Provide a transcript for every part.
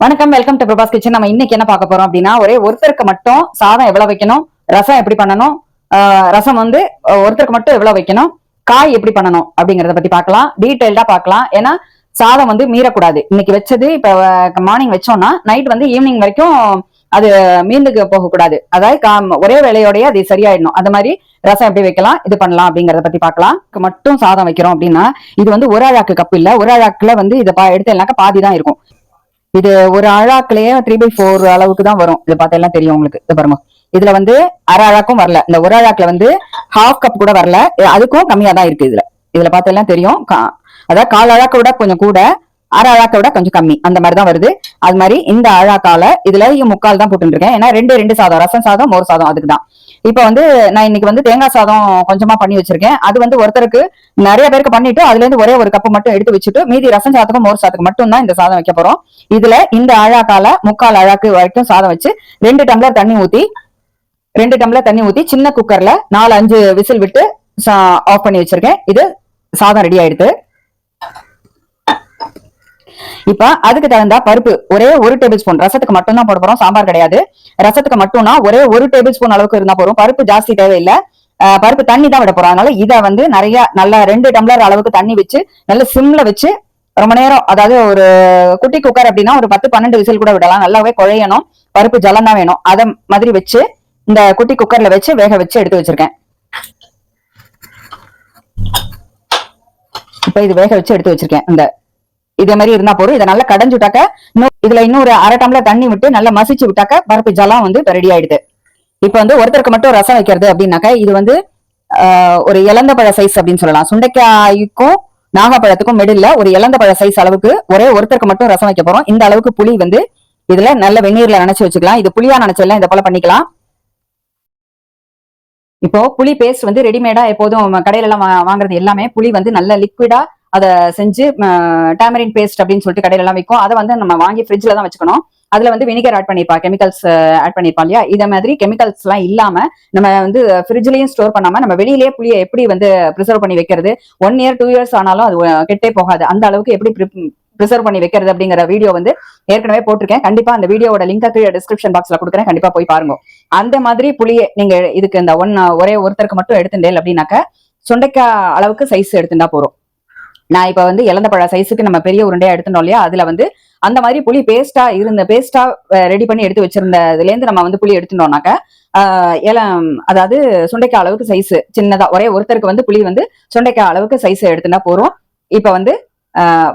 வணக்கம், welcome to Prabhas kitchen. நம்ம இன்னைக்கு என்ன பார்க்க போறோம் அப்படின்னா, ஒரே ஒருத்தருக்கு மட்டும் சாதம் எவ்வளவு வைக்கணும், ரசம் எப்படி பண்ணணும், ரசம் வந்து ஒருத்தருக்கு மட்டும் எவ்வளவு வைக்கணும், காய் எப்படி பண்ணணும் அப்படிங்கறத பத்தி பார்க்கலாம். டீடைல்டா பார்க்கலாம். ஏன்னா சாதம் வந்து மீறக்கூடாது. இன்னைக்கு வச்சது இப்ப மார்னிங் வச்சோம்னா நைட் வந்து ஈவினிங் வரைக்கும் அது மீந்துக்கு போகக்கூடாது. அதாவது ஒரே வேலையோடய அது சரியாயிடணும். அந்த மாதிரி ரசம் எப்படி வைக்கலாம், இது பண்ணலாம் அப்படிங்கறத பத்தி பார்க்கலாம். மட்டும் சாதம் வைக்கிறோம் அப்படின்னா, இது வந்து ஒரு அழாக்கு கப்பு இல்ல, ஒரு அழாக்குல வந்து இதை எடுத்தேன்னாக்க பாதி தான் இருக்கும். இது ஒரு அழாக்குலயே 3/4 அளவுக்கு தான் வரும். இது பார்த்தா எல்லாம் தெரியும் உங்களுக்கு. இது பாருங்க, இதுல வந்து அரை அழாக்கும் வரல, இந்த ஒரு அழாக்குல வந்து ஹாஃப் கப் கூட வரல, அதுக்கும் கம்மியா தான் இருக்கு. இதுல பார்த்தா எல்லாம் தெரியும். அதாவது கால் அழாக்க விட கொஞ்சம் கூட, அரை அழாக்க விட கொஞ்சம் கம்மி, அந்த மாதிரிதான் வருது. அது மாதிரி இந்த அழாக்கால இதுல முக்கால் தான் போட்டு இருக்கேன். ஏன்னா ரெண்டு சாதம், ரசம் சாதம் மோர் சாதம், அதுக்கு தான். இப்ப வந்து நான் இன்னைக்கு வந்து தேங்காய் சாதம் கொஞ்சமா பண்ணி வச்சிருக்கேன். அது வந்து ஒருத்தருக்கு நிறைய பேருக்கு பண்ணிட்டு அதுல இருந்து ஒரே ஒரு கப்பு மட்டும் எடுத்து வச்சுட்டு மீதி ரசம் சாதத்துக்கும் மோர் சாதத்துக்கு மட்டும் தான் இந்த சாதம் வைக்க போறோம். இதுல இந்த அழாக்கால முக்கால் அழாக்கு வரைக்கும் சாதம் வச்சு 2 டம்ளர் தண்ணி ஊத்தி சின்ன குக்கர்ல 4-5 விசில் விட்டு ஆஃப் பண்ணி வச்சிருக்கேன். இது சாதம் ரெடி ஆயிடுது. இப்ப அதுக்கு தகுந்தா பருப்பு ஒரே 1 டேபிள் ஸ்பூன், ரசத்துக்கு மட்டும் தான் போட போறோம், சாம்பார் கிடையாது. ரசத்துக்கு மட்டும்னா ஒரே 1 டேபிள் ஸ்பூன் அளவுக்கு இருந்தா போறோம். பருப்பு ஜாஸ்தி தேவையில்லை, பருப்பு தண்ணி தான் விட போறோம். அதனால இதை வந்து நிறைய நல்லா 2 டம்ளர் அளவுக்கு தண்ணி வச்சு நல்ல சிம்ல வச்சு ரொம்ப நேரம், அதாவது ஒரு குட்டி குக்கர் அப்படின்னா ஒரு 10-12 விசில் கூட விடலாம். நல்லாவே குழையணும், பருப்பு ஜலம் தான் வேணும். அத மாதிரி வச்சு இந்த குட்டி குக்கர்ல வச்சு வேக வச்சு எடுத்து வச்சிருக்கேன். இப்ப இது வேக வச்சு எடுத்து வச்சிருக்கேன். இந்த இதே மாதிரி இருந்தா போதும். இதை நல்லா கடைஞ்சு விட்டாக்க இதுல இன்னும் ஒரு அரை டம்ளர் தண்ணி விட்டு நல்லா மசிச்சு விட்டாக்க பருப்பு ஜலம் வந்து ரெடி ஆயிடுது. இப்ப வந்து ஒருத்தருக்கு மட்டும் ரசம் வைக்கிறது அப்படின்னாக்க இது வந்து ஒரு இலந்த பழ சைஸ் அப்படின்னு சொல்லலாம். சுண்டைக்காய்க்கும் நாகப்பழத்துக்கும் மிடில்ல ஒரு இலந்த பழ சைஸ் அளவுக்கு ஒரே ஒருத்தருக்கு மட்டும் ரசம் வைக்க போறோம். இந்த அளவுக்கு புளி வந்து இதுல நல்ல வெந்நீர்ல நினைச்சு வச்சுக்கலாம். இது புளியா நினைச்செல்லாம் இதை போல பண்ணிக்கலாம். இப்போ புளி பேஸ்ட் வந்து ரெடிமேடா எப்போதும் கடையில எல்லாம் வாங்குறது எல்லாமே புளி வந்து நல்ல லிக்விடா அதை செஞ்சு டேமரின் பேஸ்ட் அப்படின்னு சொல்லிட்டு கடையில எல்லாம் வைக்கும். அதை வந்து நம்ம வாங்கி ஃப்ரிட்ஜ்ல தான் வச்சுக்கணும். அதுல வந்து வினிகர் ஆட் பண்ணிப்பா, கெமிக்கல்ஸ் ஆட் பண்ணிப்பா இல்லையா. இதை மாதிரி கெமிக்கல்ஸ் எல்லாம் இல்லாம நம்ம வந்து ஃப்ரிட்ஜ்லயும் ஸ்டோர் பண்ணாம நம்ம வெளியிலேயே புளியை எப்படி வந்து ப்ரிசர்வ் பண்ணி வைக்கிறது, 1 இயர் 2 இயர்ஸ் ஆனாலும் அது கெட்டே போகாது. அந்த அளவுக்கு எப்படி ப்ரிசர்வ் பண்ணி வைக்கிறது அப்படிங்கிற வீடியோ வந்து ஏற்கனவே போட்டிருக்கேன். கண்டிப்பா அந்த வீடியோட லிங்க் டிஸ்கிரிப்ஷன் பாக்ஸ்ல கொடுக்குறேன், கண்டிப்பா போய் பாருங்க. அந்த மாதிரி புளியை நீங்க இதுக்கு இந்த ஒரே ஒருத்தருக்கு மட்டும் எடுத்துட்டேன் அப்படின்னாக்க சுண்டைக்காய் அளவுக்கு சைஸ் எடுத்துட்டா போறோம். நான் இப்ப வந்து இலந்த பழ சைஸுக்கு நம்ம பெரிய உருண்டையா எடுத்துட்டோம் இல்லையா, அதுல வந்து அந்த மாதிரி புளி பேஸ்டா ரெடி பண்ணி எடுத்து வச்சிருந்ததுல இருந்து நம்ம வந்து புளி எடுத்துட்டோம்னாக்க அதாவது சுண்டைக்காய் அளவுக்கு சைஸ் சின்னதா ஒரே ஒருத்தருக்கு வந்து புளி வந்து சுண்டைக்காய் அளவுக்கு சைஸ் எடுத்துட்டா போறோம். இப்ப வந்து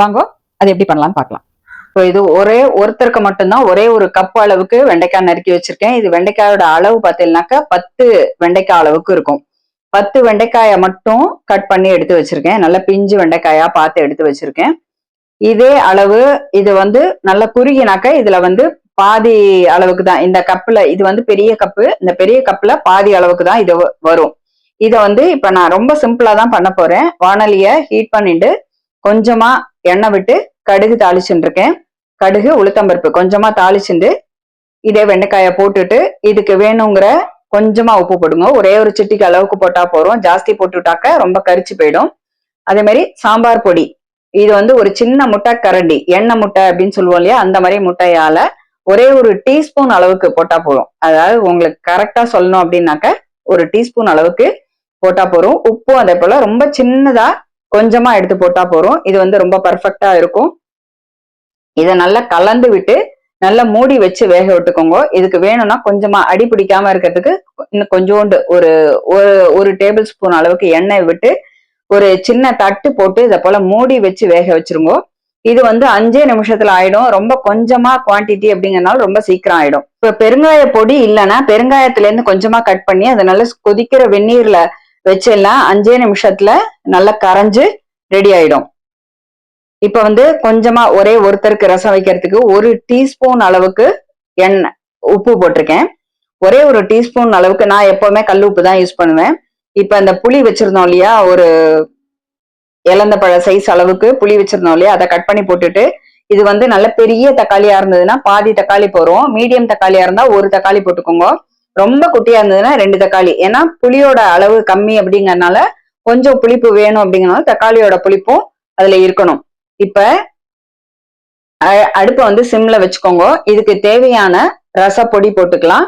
வாங்கோ அது எப்படி பண்ணலாம்னு பார்க்கலாம். இப்போ இது ஒரே ஒருத்தருக்கு மட்டும்தான் ஒரே ஒரு கப் அளவுக்கு வெண்டைக்காய் நறுக்கி வச்சிருக்கேன். இது வெண்டைக்காயோட அளவு பார்த்தீங்கன்னாக்கா 10 வெண்டைக்காய் அளவுக்கு இருக்கும். 10 வெண்டைக்காயை மட்டும் கட் பண்ணி எடுத்து வச்சிருக்கேன். நல்ல பிஞ்சு வெண்டைக்காயா பார்த்து எடுத்து வச்சிருக்கேன். இதே அளவு இது வந்து நல்ல குறுகினாக்க இதுல வந்து பாதி அளவுக்கு தான் இந்த கப்புல, இது வந்து பெரிய கப்பு, இந்த பெரிய கப்புல பாதி அளவுக்கு தான் இது வரும். இதை வந்து இப்ப நான் ரொம்ப சிம்பிளா தான் பண்ண போறேன். வானலிய ஹீட் பண்ணிட்டு கொஞ்சமா எண்ணெய் விட்டு கடுகு தாளிச்சுட்டு இருக்கேன். கடுகு உளுத்தம்பருப்பு கொஞ்சமா தாளிச்சுட்டு இதே வெண்டைக்காயை போட்டுட்டு இதுக்கு வேணுங்கிற கொஞ்சமா உப்பு போடுங்க. ஒரே ஒரு சிட்டிக்கு அளவுக்கு போட்டா போறோம், ஜாஸ்தி போட்டுட்டாக்க ரொம்ப கரிச்சு போயிடும். அதே மாதிரி சாம்பார் பொடி, இது வந்து ஒரு சின்ன முட்டை கரண்டி, எண்ணெய் முட்டை அப்படின்னு சொல்லுவோம் இல்லையா, அந்த மாதிரி முட்டையால ஒரே ஒரு டீஸ்பூன் அளவுக்கு போட்டா போறோம். அதாவது உங்களுக்கு கரெக்டா சொல்லணும் அப்படின்னாக்க ஒரு டீஸ்பூன் அளவுக்கு போட்டா போறோம். உப்பும் அதே போல ரொம்ப சின்னதா கொஞ்சமா எடுத்து போட்டா போறோம். இது வந்து ரொம்ப பர்ஃபெக்டா இருக்கும். இதை நல்லா கலந்து விட்டு நல்லா மூடி வச்சு வேக விட்டுக்கோங்க. இதுக்கு வேணும்னா கொஞ்சமா அடி பிடிக்காம இருக்கிறதுக்கு இன்னும் கொஞ்சோண்டு ஒரு டேபிள் ஸ்பூன் அளவுக்கு எண்ணெய் விட்டு ஒரு சின்ன தட்டு போட்டு இதை போல மூடி வச்சு வேக வச்சிருங்க. இது வந்து 5 நிமிஷத்துல ஆயிடும். ரொம்ப கொஞ்சமா குவான்டிட்டி அப்படிங்கறனால ரொம்ப சீக்கிரம் ஆயிடும். இப்ப பெருங்காய பொடி இல்லைன்னா பெருங்காயத்துல இருந்து கொஞ்சமா கட் பண்ணி அதை நல்லா கொதிக்கிற வெந்நீர்ல வச்செல்லாம் 5 நிமிஷத்துல நல்லா கரைஞ்சு ரெடி ஆயிடும். இப்ப வந்து கொஞ்சமா ஒரே ஒருத்தருக்கு ரசம் வைக்கிறதுக்கு 1 டீஸ்பூன் அளவுக்கு உப்பு போட்டிருக்கேன். ஒரே ஒரு டீஸ்பூன் அளவுக்கு, நான் எப்பவுமே கல் உப்பு தான் யூஸ் பண்ணுவேன். இப்ப அந்த புளி வச்சிருந்தோம் இல்லையா, ஒரு இலந்த பழ சைஸ் அளவுக்கு புளி வச்சிருந்தோம் இல்லையா, அதை கட் பண்ணி போட்டுட்டு இது வந்து நல்ல பெரிய தக்காளியா இருந்ததுன்னா பாதி தக்காளி போறோம், மீடியம் தக்காளியா இருந்தா 1 தக்காளி போட்டுக்கோங்க, ரொம்ப குட்டியா இருந்ததுன்னா 2 தக்காளி. ஏன்னா புளியோட அளவு கம்மி அப்படிங்கறதுனால கொஞ்சம் புளிப்பு வேணும் அப்படிங்கறதுனால தக்காளியோட புளிப்பும் அதுல இருக்கணும். இப்ப அடுப்பை வந்து சிம்ல வச்சுக்கோங்க. இதுக்கு தேவையான ரசப்பொடி போட்டுக்கலாம்.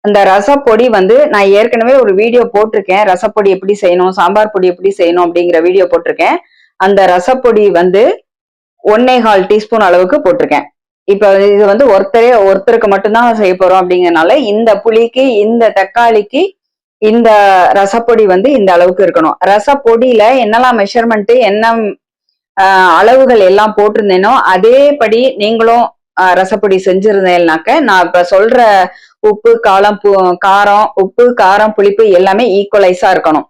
அந்த ரசப்பொடி வந்து நான் ஏற்கனவே ஒரு வீடியோ போட்டிருக்கேன். ரசப்பொடி எப்படி செய்யணும், சாம்பார் பொடி எப்படி செய்யணும் அப்படிங்கிற வீடியோ போட்டிருக்கேன். அந்த ரசப்பொடி வந்து 1.25 டீஸ்பூன் அளவுக்கு போட்டிருக்கேன். இப்ப இது வந்து ஒருத்தருக்கு மட்டும்தான் செய்ய போறோம் அப்படிங்கறதுனால இந்த புளிக்கு, இந்த தக்காளிக்கு, இந்த ரசப்பொடி வந்து இந்த அளவுக்கு இருக்கணும். ரசப்பொடியில என்னெல்லாம் மெஷர்மெண்ட், என்ன அளவுகள் எல்லாம் போட்டிருந்தேனோ அதேபடி நீங்களும் ரசப்பொடி செஞ்சிருந்தேன்னாக்க நான் இப்ப சொல்ற உப்பு, காரம், உப்பு, காரம், புளிப்பு எல்லாமே ஈக்குவலைஸா இருக்கணும்.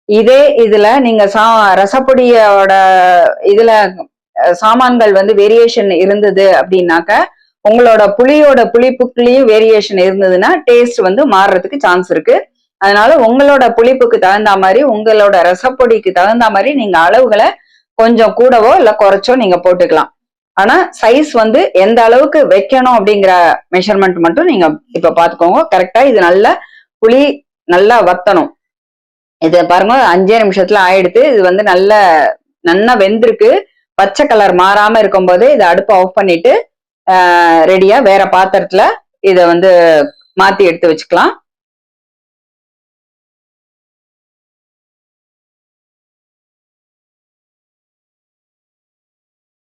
இதே இதுல நீங்க ரசப்பொடியோட இதுல சாமான்கள் வந்து வேரியேஷன் இருந்தது அப்படின்னாக்க உங்களோட புளியோட புளிப்புக்குள்ளேயும் வேரியேஷன் இருந்ததுன்னா டேஸ்ட் வந்து மாறுறதுக்கு சான்ஸ் இருக்கு. அதனால உங்களோட புளிப்புக்கு தகுந்த மாதிரி, உங்களோட ரசப்பொடிக்கு தகுந்த மாதிரி நீங்க அளவுகளை கொஞ்சம் கூடவோ இல்ல குறைச்சோ நீங்க போட்டுக்கலாம். ஆனா சைஸ் வந்து எந்த அளவுக்கு வைக்கணும் அப்படிங்கிற மெஷர்மெண்ட் மட்டும் நீங்க இப்ப பாத்துக்கோங்க. கரெக்டா இது நல்லா புளி நல்லா வத்தணும். இது பாருங்க 5 நிமிஷத்துல ஆயிடுத்து. இது வந்து நல்லா வெந்திருக்கு. பச்சை கலர் மாறாம இருக்கும் போது இதை அடுப்பு ஆஃப் பண்ணிட்டு ரெடியா வேற பாத்திரத்துல இத வந்து மாத்தி எடுத்து வச்சுக்கலாம்.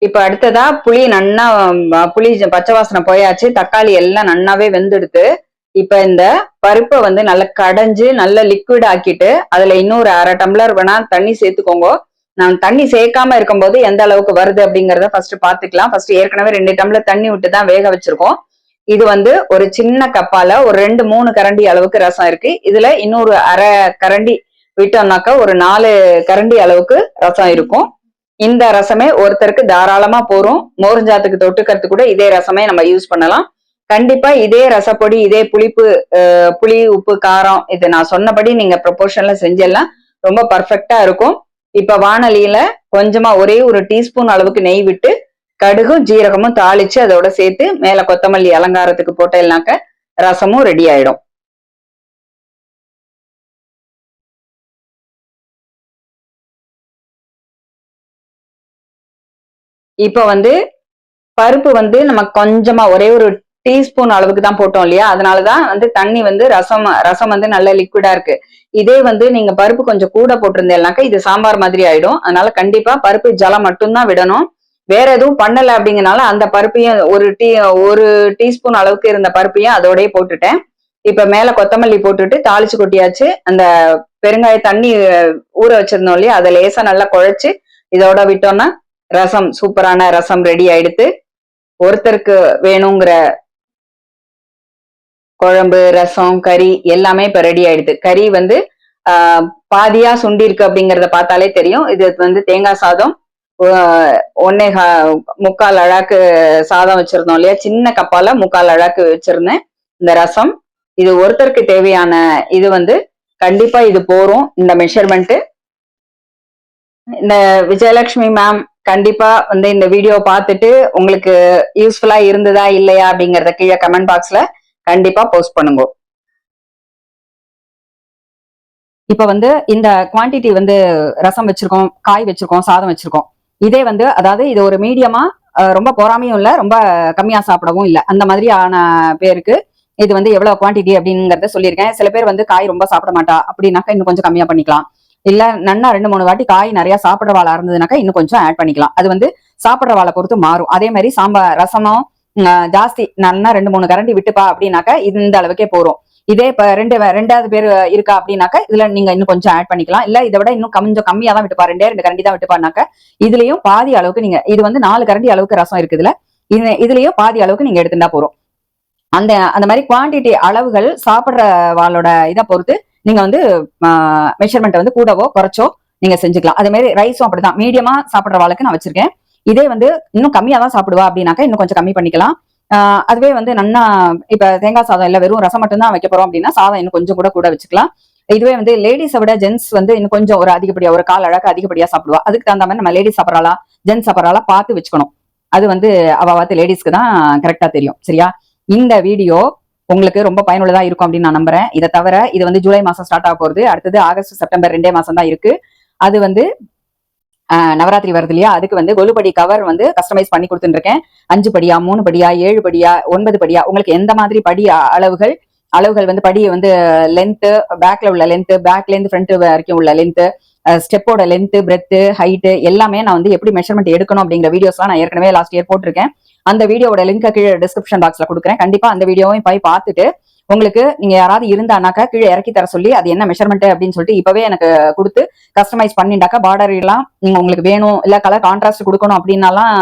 இப்ப அடுத்ததா புளி பச்சை வாசனை போயாச்சு. தக்காளி எல்லாம் நன்னாவே வெந்துடுத்து. இப்ப இந்த பருப்பை வந்து நல்லா கடைஞ்சு நல்லா லிக்விட் ஆக்கிட்டு அதுல இன்னொரு 1/2 டம்ளர் வேணா தண்ணி சேர்த்துக்கோங்க. நான் தண்ணி சேர்க்காம இருக்கும்போது எந்த அளவுக்கு வருது அப்படிங்கறத ஃபர்ஸ்ட் பாத்துக்கலாம். ஃபர்ஸ்ட் ஏற்கனவே 2 டம்ளர் தண்ணி விட்டு தான் வேக வச்சிருக்கோம். இது வந்து ஒரு சின்ன கப்பால ஒரு 2-3 கரண்டி அளவுக்கு ரசம் இருக்கு. இதுல இன்னொரு 1/2 கரண்டி விட்டோம்னாக்கா ஒரு 4 கரண்டி அளவுக்கு ரசம் இருக்கும். இந்த ரசமே ஒருத்தருக்கு தாராளமா போரும். மோர்ஞ்சாத்துக்கு தொட்டுக்கிறது கூட இதே ரசமே நம்ம யூஸ் பண்ணலாம். கண்டிப்பா இதே ரசப்பொடி, இதே புளி, உப்பு, காரம் இது நான் சொன்னபடி நீங்க ப்ரொபோர்ஷன்ல செஞ்செல்லாம் ரொம்ப பர்ஃபெக்டா இருக்கும். இப்ப வாணலியில கொஞ்சமா ஒரே ஒரு டீஸ்பூன் அளவுக்கு நெய் விட்டு கடுகும் ஜீரகமும் தாளிச்சு அதோட சேர்த்து மேல கொத்தமல்லி அலங்காரத்துக்கு போட்டேன்னாக்க ரசமும் ரெடி ஆயிடும். இப்ப வந்து பருப்பு வந்து நம்ம கொஞ்சமா ஒரே ஒரு டீஸ்பூன் அளவுக்கு தான் போட்டோம் இல்லையா, அதனாலதான் வந்து தண்ணி வந்து ரசம் வந்து நல்ல லிக்விடா இருக்கு. இதே வந்து நீங்க பருப்பு கொஞ்சம் கூட போட்டிருந்தேன்னாக்கா இது சாம்பார் மாதிரி ஆயிடும். அதனால கண்டிப்பா பருப்பு ஜலம் மட்டும்தான் விடணும். வேற எதுவும் பண்ணல அப்படிங்கறனால அந்த பருப்பையும் ஒரு டீஸ்பூன் அளவுக்கு இருந்த பருப்பையும் அதோடய போட்டுட்டேன். இப்ப மேல கொத்தமல்லி போட்டுட்டு தாளிச்சு கொட்டியாச்சு. அந்த பெருங்காய தண்ணி ஊற வச்சிருந்தோம் இல்லையா, அதை லேசா நல்லா குழைச்சு இதோட விட்டோம்னா ரசம், சூப்பரான ரசம் ரெடி ஆயிடுத்து. ஒருத்தருக்கு வேணுங்கிற குழம்பு, ரசம், கறி எல்லாமே இப்ப ரெடி ஆயிடுது. கறி வந்து பாதியா சுண்டி இருக்கு அப்படிங்கறத பார்த்தாலே தெரியும். இது வந்து தேங்காய் சாதம், 1.25 அழாக்கு சாதம் வச்சிருந்தோம் இல்லையா, சின்ன கப்பால 3/4 அழாக்கு வச்சிருந்தேன். இந்த ரசம் இது ஒருத்தருக்கு தேவையான இது வந்து கண்டிப்பா இது போரும் இந்த மெஷர்மெண்ட். இந்த விஜயலட்சுமி மேம் கண்டிப்பா வந்து இந்த வீடியோ பார்த்துட்டு உங்களுக்கு யூஸ்ஃபுல்லா இருந்ததா இல்லையா அப்படிங்கறத கீழே கமெண்ட் பாக்ஸ்ல கண்டிப்பா போஸ்ட் பண்ணுங்க. இப்ப வந்து இந்த குவான்டிட்டி வந்து ரசம் வச்சிருக்கோம், காய் வச்சிருக்கோம், சாதம் வச்சிருக்கோம். இதே வந்து அதாவது இது ஒரு மீடியமா, ரொம்ப பொறாமையும் இல்ல, ரொம்ப கம்மியா சாப்பிடவும் இல்ல, அந்த மாதிரியான பேருக்கு இது வந்து எவ்வளவு குவான்டிட்டி அப்படிங்கறத சொல்லியிருக்கேன். சில பேர் வந்து காய் ரொம்ப சாப்பிட மாட்டா அப்படின்னாக்கா இன்னும் கொஞ்சம் கம்மியா பண்ணிக்கலாம். இல்ல நன்னா 2-3 வாட்டி காய் நிறைய சாப்பிடுற வாழை இருந்ததுனாக்கா இன்னும் கொஞ்சம் ஆட் பண்ணிக்கலாம். அது வந்து சாப்பிடுற வாழை பொறுத்து மாறும். அதே மாதிரி சாம்பார் ரசமும் ஜாஸ்தி நன்னா 2-3 கரண்டி விட்டுப்பா அப்படின்னாக்கா இந்த அளவுக்கே போறோம். இதே இப்ப ரெண்டாவது பேர் இருக்கா அப்படின்னாக்கா இதுல நீங்க இன்னும் கொஞ்சம் ஆட் பண்ணிக்கலாம். இல்ல இதை விட இன்னும் கொஞ்சம் கம்மியா தான் விட்டுப்பா, 2 கரண்டி தான் விட்டுப்பானாக்க இதுலயும் பாதி அளவுக்கு நீங்க, இது வந்து 4 கரண்டி அளவுக்கு ரசம் இருக்குதுல, இதுலயும் பாதி அளவுக்கு நீங்க எடுத்துட்டா போறோம். அந்த மாதிரி குவான்டிட்டி அளவுகள் சாப்பிடுற வாளோட இதை பொறுத்து நீங்க வந்து மெஷர்மெண்ட் வந்து கூடவோ குறைச்சோ நீங்க செஞ்சுக்கலாம். அதே மாதிரி ரைஸும் அப்படிதான் மீடியமா சாப்பிடுற வாளுக்கு நான் வச்சிருக்கேன். இதே வந்து இன்னும் கம்மியா தான் சாப்பிடுவா அப்படின்னாக்கா இன்னும் கொஞ்சம் கம்மி பண்ணிக்கலாம். அதுவே வந்து நன்னா இப்ப தேங்காய் சாதம் இல்ல வெறும் ரசம் மட்டும் தான் வைக்க போறோம் அப்படின்னா சாதம் இன்னும் கொஞ்சம் கூட வச்சுக்கலாம். இதுவே வந்து லேடிஸை விட ஜென்ஸ் வந்து இன்னும் கொஞ்சம் ஒரு அதிகப்படியா ஒரு 1/4 அழகு அதிகப்படியா சாப்பிடுவா. அதுக்கு தகுந்த மாதிரி நம்ம லேடிஸ் சாப்பிடறாளா ஜென்ஸ் சாப்பிடறாளா பார்த்து வச்சுக்கணும். அது வந்து அவாத்து லேடிஸ்க்கு தான் கரெக்டா தெரியும். சரியா? இந்த வீடியோ உங்களுக்கு ரொம்ப பயனுள்ளதா இருக்கும் அப்படின்னு நான் நம்புறேன். இதை தவிர இது வந்து ஜூலை மாசம் ஸ்டார்ட் ஆக போகுது. அடுத்தது ஆகஸ்ட் செப்டம்பர் 2 மாசம் தான் இருக்கு. அது வந்து நவராத்திரி வருது இல்லையா, அதுக்கு வந்து கொலுபடி கவர் வந்து கஸ்டமைஸ் பண்ணி கொடுத்துருக்கேன். 5 படியா, 3 படியா, 7 படியா, 9 படியா, உங்களுக்கு எந்த மாதிரி படி அளவுகள் வந்து படி வந்து லென்த், பேக்ல உள்ள லென்த், பேக்ல இருந்து ஃப்ரண்ட் வரைக்கும் உள்ள லென்த், ஸ்டெப்போட லென்த், பிரெத், ஹைட் எல்லாமே நான் வந்து எப்படி மெஷர்மெண்ட் எடுக்கணும் அப்படிங்கிற வீடியோஸ்லாம் நான் ஏற்கனவே லாஸ்ட் இயர் போட்டிருக்கேன். அந்த வீடியோட லிங்க் கீழே டிஸ்கிரிப்ஷன் பாக்ஸ்ல கொடுக்குறேன். கண்டிப்பா அந்த வீடியோவையும் போய் பார்த்துட்டு உங்களுக்கு நீங்க யாராவது இருந்தானாக்கா கீழே இறக்கி தர சொல்லி அது என்ன மெஷர்மெண்ட் அப்படின்னு சொல்லிட்டு இப்பவே எனக்கு கொடுத்து கஸ்டமைஸ் பண்ணிட்டாக்கா பார்டர் எல்லாம் நீங்க உங்களுக்கு வேணும் இல்ல கலர் கான்ட்ராஸ்ட் கொடுக்கணும் அப்படின்னாலாம்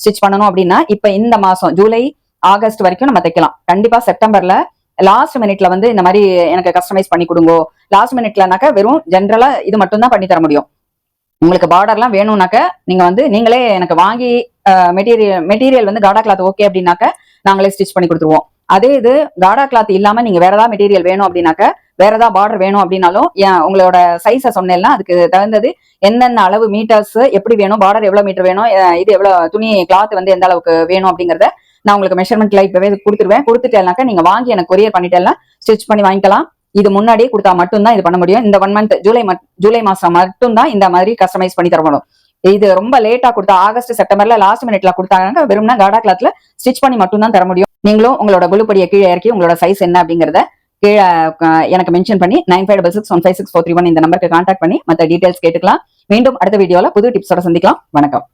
ஸ்டிச் பண்ணணும் அப்படின்னா இப்ப இந்த மாசம் ஜூலை ஆகஸ்ட் வரைக்கும் நம்ம தைக்கலாம். கண்டிப்பா செப்டம்பர்ல லாஸ்ட் மினிட்ல வந்து இந்த மாதிரி எனக்கு கஸ்டமைஸ் பண்ணி கொடுங்க. லாஸ்ட் மினிட்லனாக்கா வெறும் ஜென்ரலா இது மட்டும் தான் பண்ணி தர முடியும். உங்களுக்கு பார்டர்லாம் வேணும்னாக்க நீங்க வந்து நீங்களே எனக்கு வாங்கி மெட்டீரியல் வந்து காடா கிளாத் ஓகே அப்படின்னாக்க நாங்களே ஸ்டிச் பண்ணி கொடுத்துருவோம். அதே இது காடா கிளாத் இல்லாம நீங்க வேற ஏதாவது மெட்டீரியல் வேணும் அப்படின்னாக்க வேற ஏதாவது பார்டர் வேணும் அப்படின்னாலும் உங்களோட சைஸை சொன்னேன்னா அதுக்கு தகுந்தது என்னென்ன அளவு மீட்டர்ஸ் எப்படி வேணும், பார்டர் எவ்வளவு மீட்டர் வேணும், இது எவ்வளவு துணி கிளாத் வந்து எந்த அளவுக்கு வேணும் அப்படிங்கறத நான் உங்களுக்கு மெஷர்மெண்ட்ல இப்பவே கொடுத்துருவேன். கொடுத்துட்டேன்னாக்க நீங்க வாங்கி எனக்கு கொரியர் பண்ணிட்டேன்னா ஸ்டிச் பண்ணி வாங்கிக்கலாம். இது முன்னாடியே கொடுத்தா மட்டும்தான் இது பண்ண முடியும். இந்த 1 மந்த் ஜூலை மாசம் மட்டும்தான் இந்த மாதிரி கஸ்டமைஸ் பண்ணி தரணும். இது ரொம்ப லேட்டா கொடுத்தா ஆகஸ்ட் செப்டம்பர்ல லாஸ்ட் மினிட்ல கொடுத்தாங்க வெறும்னா காடா கிளாத்ல ஸ்டிச் பண்ணி மட்டும் தான் தர முடியும். நீங்களும் உங்களோட குலுப்படியை கீழே இறக்கி உங்களோட சைஸ் என்ன அப்படிங்கறத கீழே எனக்கு மென்ஷன் பண்ணி 9566156431 இந்த நம்பருக்கு கான்டாக்ட் பண்ணி மற்ற டீடைல்ஸ் கேட்டுக்கலாம். மீண்டும் அடுத்த வீடியோல புது டிப்ஸோட சந்திக்கலாம். வணக்கம்.